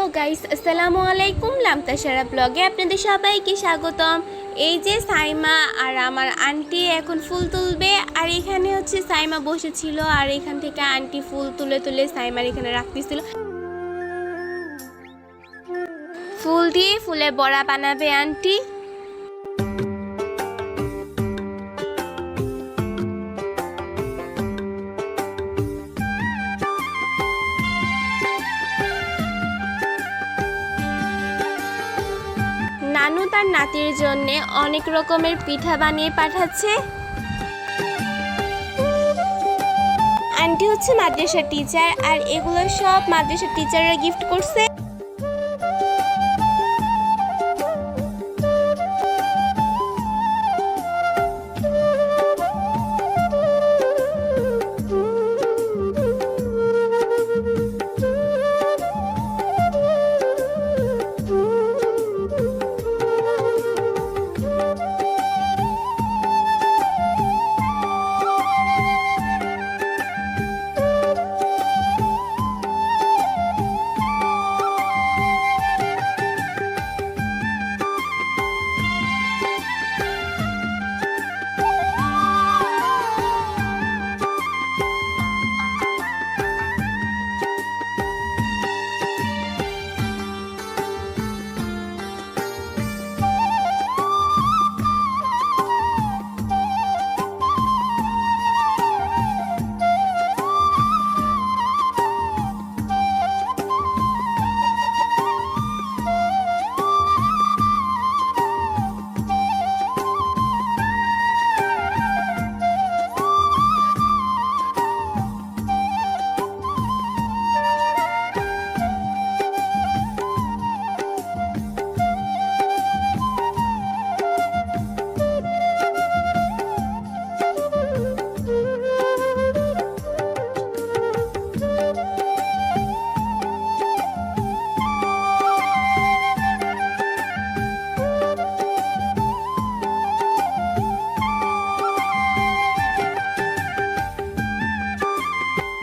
Hello guys, আসসালামু আলাইকুম। লামতাসারা ব্লগে আপনাদের সবাইকে স্বাগতম। এই যে সাইমা আর আমার আন্টি এখন ফুল তুলবে, আর এখানে হচ্ছে সাইমা বসেছিল আর এখান থেকে আন্টি ফুল তুলে তুলে সাইমার এখানে রাখতেছিল। ফুল দিয়ে ফুলের বড়া বানাবে আন্টি। নানু তার নাতির জন্য অনেক রকমের পিঠা বানিয়ে পাঠাচ্ছে। আন্টি হচ্ছে মাদ্রাসার টিচার, আর এগুলো সব মাদ্রাসার টিচাররা গিফট করছে।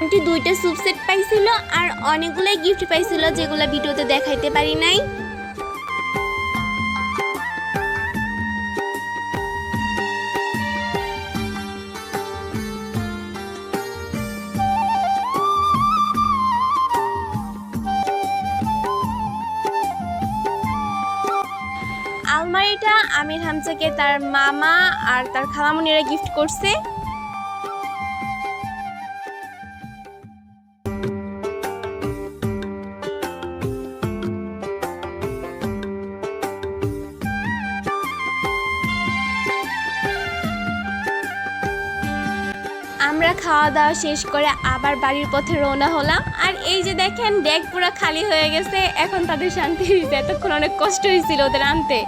আন্টি দুইটা স্যুপ সেট পাইছিল আর অনেকগুলাই গিফট পাইছিল, যেগুলো ভিডিওতে দেখাইতে পারি নাই। আলমারিটা আমির হামজাকে তার মামা আর তার খালামুনিরা গিফট করছে। আমরা খাওয়া দাওয়া শেষ করে আবার বাড়ির পথে রওনা হলাম। আর এই যে দেখেন, ব্যাগ পুরো খালি হয়ে গেছে। এখন তাদের শান্তি হয়েছে, এতক্ষণ অনেক কষ্ট হয়েছিল ওদের আনতে।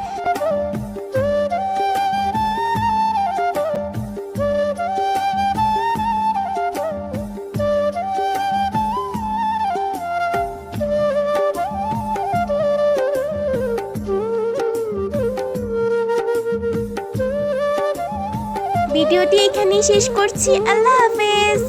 ভিডিওটি এখানেই শেষ করছি। আল্লাহ হাফেজ।